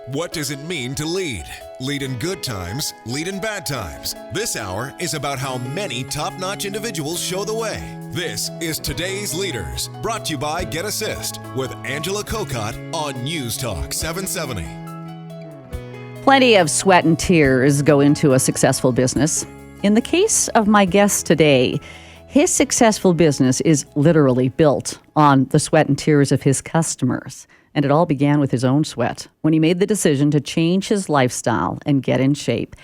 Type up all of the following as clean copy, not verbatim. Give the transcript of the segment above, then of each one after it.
What does it mean to lead? Lead in good times, lead in bad times. This hour is about how many top-notch individuals show the way. This is Today's Leaders, brought to you by Get Assist with Angela Kokott on News Talk 770. Plenty of sweat and tears go into a successful business. In the case of my guest today, his successful business is literally built on the sweat and tears of his customers. And it all began with his own sweat when he made the decision to change his lifestyle and get in shape.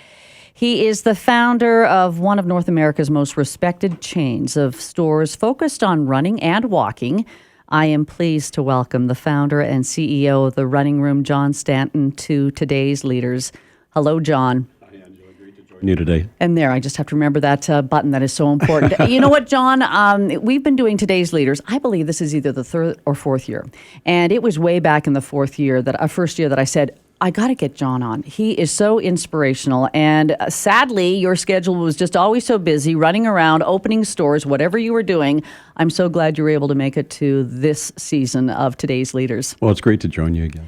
He is the founder of one of North America's most respected chains of stores focused on running and walking. I am pleased to welcome the founder and CEO of the Running Room, John Stanton, to Today's Leaders. Hello, John. New today. And there, I just have to remember that button that is so important. You know what, John? We've been doing Today's Leaders. I believe this is either the third or fourth year. And it was way back in the first year that I said, I got to get John on. He is so inspirational. And sadly, your schedule was just always so busy, running around, opening stores, whatever you were doing. I'm so glad you were able to make it to this season of Today's Leaders. Well, it's great to join you again.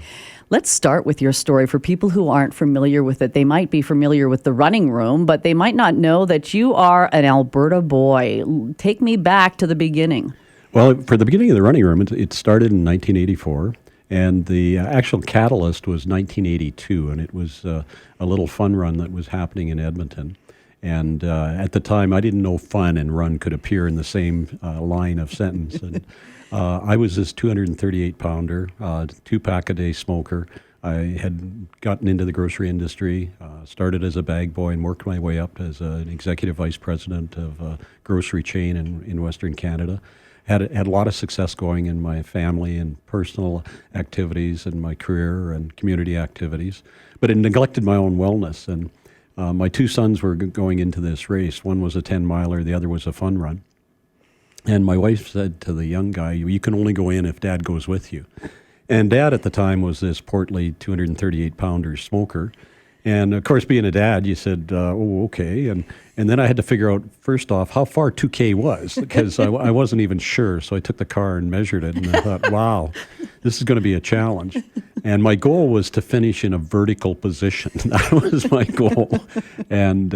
Let's start with your story. For people who aren't familiar with it, they might be familiar with the Running Room, but they might not know that you are an Alberta boy. Take me back to the beginning. Well, for the beginning of the Running Room, it started in 1984, and the actual catalyst was 1982, and it was a little fun run that was happening in Edmonton. And at the time, I didn't know fun and run could appear in the same line of sentence. And I was this 238-pounder, 2-pack-a-day smoker. I had gotten into the grocery industry, started as a bag boy and worked my way up as an executive vice president of a grocery chain in Western Canada. Had a lot of success going in my family and personal activities and my career and community activities, but it neglected my own wellness. And my two sons were going into this race. One was a 10-miler, the other was a fun run. And my wife said to the young guy, you can only go in if Dad goes with you. And Dad at the time was this portly 238-pounder smoker. And of course, being a dad, you said, oh, okay. And then I had to figure out, first off, how far 2K was, because I wasn't even sure. So I took the car and measured it, and I thought, wow, this is going to be a challenge. And my goal was to finish in a vertical position. That was my goal. And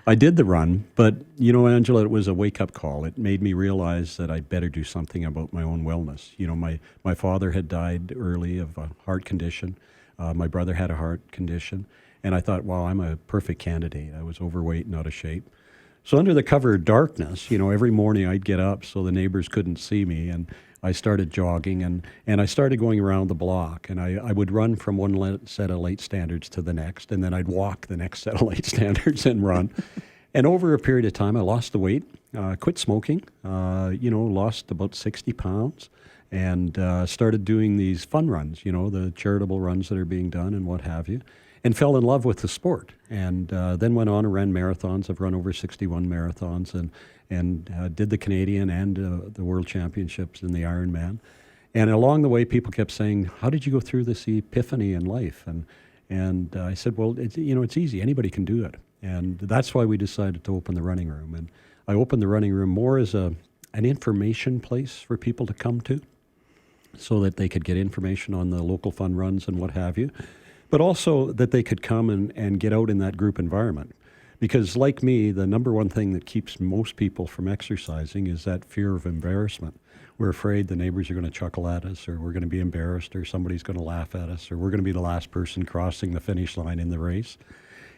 I did the run. But, you know, Angela, it was a wake-up call. It made me realize that I'd better do something about my own wellness. You know, my father had died early of a heart condition. My brother had a heart condition. And I thought, wow, I'm a perfect candidate. I was overweight and out of shape. So under the cover of darkness, you know, every morning I'd get up so the neighbors couldn't see me, and I started jogging, and I started going around the block, and I would run from one set of late standards to the next, and then I'd walk the next set of late standards and run. And over a period of time, I lost the weight, quit smoking, lost about 60 pounds, and started doing these fun runs, you know, the charitable runs that are being done and what have you. And fell in love with the sport, and then went on and ran marathons. I've run over 61 marathons, and did the Canadian and the World Championships in the Ironman. And along the way, people kept saying, "How did you go through this epiphany in life?" And I said, "Well, it's easy. Anybody can do it." And that's why we decided to open the Running Room. And I opened the Running Room more as an information place for people to come to, so that they could get information on the local fun runs and what have you. But also that they could come and get out in that group environment. Because like me, the number one thing that keeps most people from exercising is that fear of embarrassment. We're afraid the neighbors are going to chuckle at us, or we're going to be embarrassed, or somebody's going to laugh at us, or we're going to be the last person crossing the finish line in the race.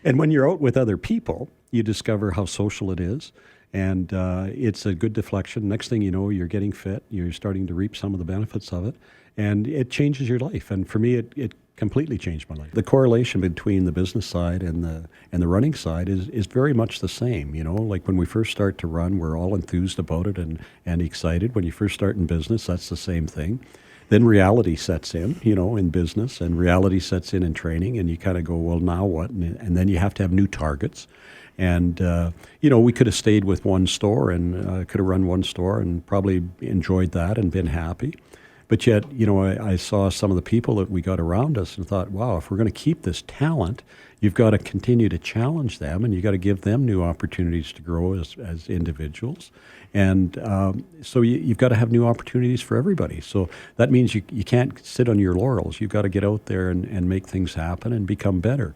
And when you're out with other people, you discover how social it is. And it's a good deflection. Next thing you know, you're getting fit. You're starting to reap some of the benefits of it. And it changes your life. And for me, it completely changed my life. The correlation between the business side and the running side is very much the same. You know, like when we first start to run, we're all enthused about it and excited. When you first start in business, that's the same thing. Then reality sets in, you know, in business, and reality sets in training, and you kind of go, well, now what? And then you have to have new targets. And, we could have stayed with one store and could have run one store and probably enjoyed that and been happy. But yet, I saw some of the people that we got around us and thought, wow, if we're going to keep this talent, you've got to continue to challenge them, and you've got to give them new opportunities to grow as individuals. And so you've got to have new opportunities for everybody. So that means you can't sit on your laurels. You've got to get out there and make things happen and become better.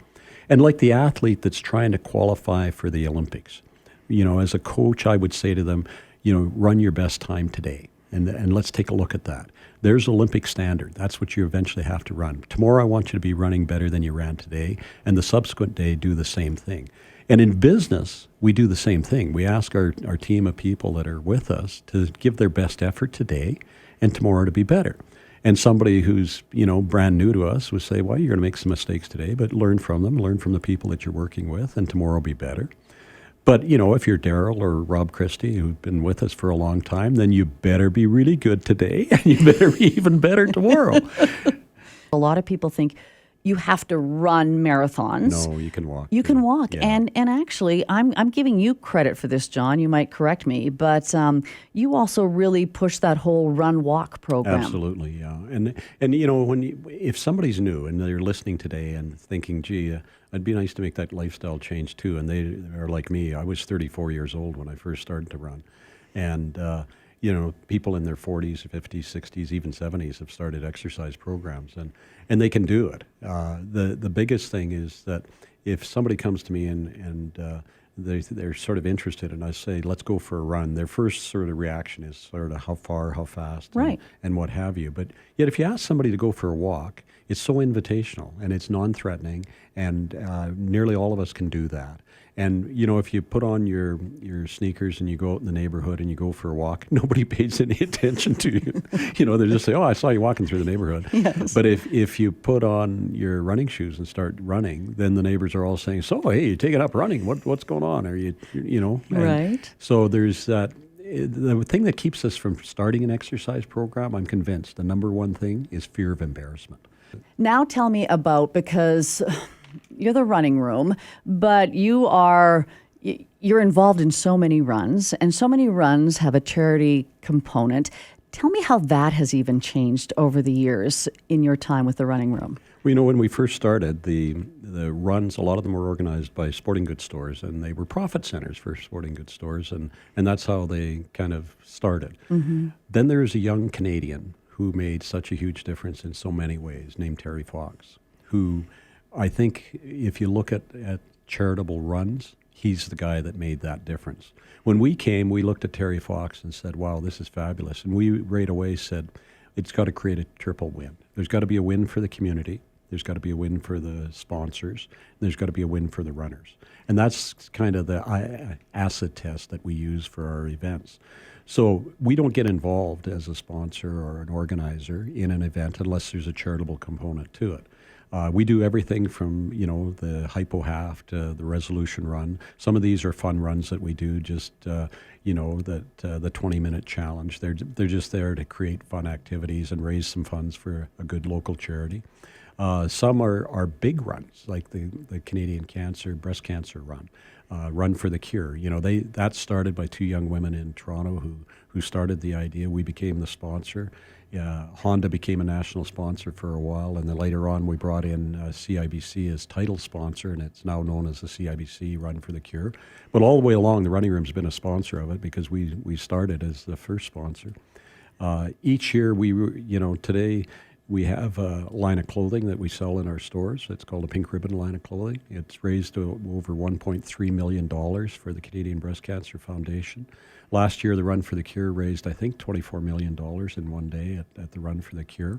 And like the athlete that's trying to qualify for the Olympics, as a coach, I would say to them, run your best time today. And let's take a look at that. There's Olympic standard. That's what you eventually have to run. Tomorrow I want you to be running better than you ran today, and the subsequent day do the same thing. And in business, we do the same thing. We ask our team of people that are with us to give their best effort today and tomorrow to be better. And somebody who's, brand new to us would say, well, you're going to make some mistakes today, but learn from them, learn from the people that you're working with, and tomorrow will be better. But, if you're Daryl or Rob Christie, who've been with us for a long time, then you better be really good today, and you better be even better tomorrow. A lot of people think you have to run marathons. No, you can walk. You can walk. Yeah. And actually, I'm giving you credit for this, John. You might correct me, but you also really push that whole run-walk program. Absolutely, yeah. And if somebody's new and they're listening today and thinking, gee, it'd be nice to make that lifestyle change too, and they are like me. I was 34 years old when I first started to run. And, people in their 40s, 50s, 60s, even 70s have started exercise programs, and they can do it. The biggest thing is that if somebody comes to me and they're sort of interested, and I say, let's go for a run, their first sort of reaction is sort of how far, how fast, right, and what have you. But yet if you ask somebody to go for a walk, it's so invitational and it's non-threatening, and nearly all of us can do that. And, if you put on your sneakers and you go out in the neighborhood and you go for a walk, nobody pays any attention to you. They just say, oh, I saw you walking through the neighborhood. Yes. But if you put on your running shoes and start running, then the neighbors are all saying, so, hey, you taking up running. What's going on? Are you? Right. So there's that. The thing that keeps us from starting an exercise program, I'm convinced, the number one thing is fear of embarrassment. Now tell me about, because you're the running room, but you're involved in so many runs, and so many runs have a charity component. Tell me how that has even changed over the years in your time with the running room. Well, when we first started, the runs, a lot of them were organized by sporting goods stores, and they were profit centers for sporting goods stores, and that's how they kind of started. Mm-hmm. Then there's a young Canadian who made such a huge difference in so many ways, named Terry Fox, who I think if you look at charitable runs, he's the guy that made that difference. When we came, we looked at Terry Fox and said, wow, this is fabulous. And we right away said, it's got to create a triple win. There's got to be a win for the community. There's got to be a win for the sponsors. And there's got to be a win for the runners. And that's kind of the acid test that we use for our events. So we don't get involved as a sponsor or an organizer in an event unless there's a charitable component to it. We do everything from, the hypo half to the resolution run. Some of these are fun runs that we do, just, the 20-minute challenge. They're just there to create fun activities and raise some funds for a good local charity. Some are big runs, like the Canadian breast cancer run, Run for the Cure. That started by two young women in Toronto who started the idea. We became the sponsor. Honda became a national sponsor for a while, and then later on we brought in CIBC as title sponsor, and it's now known as the CIBC Run for the Cure. But all the way along, the Running Room's been a sponsor of it because we started as the first sponsor. Each year, today we have a line of clothing that we sell in our stores. It's called a Pink Ribbon line of clothing. It's raised over $1.3 million for the Canadian Breast Cancer Foundation. Last year, the Run for the Cure raised, I think, $24 million in one day at the Run for the Cure.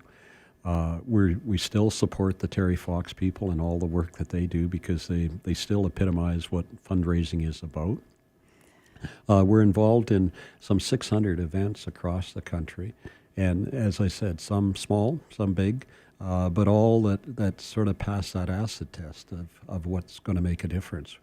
We still support the Terry Fox people and all the work that they do because they still epitomize what fundraising is about. We're involved in some 600 events across the country. And as I said, some small, some big, but all that sort of pass that acid test of what's going to make a difference.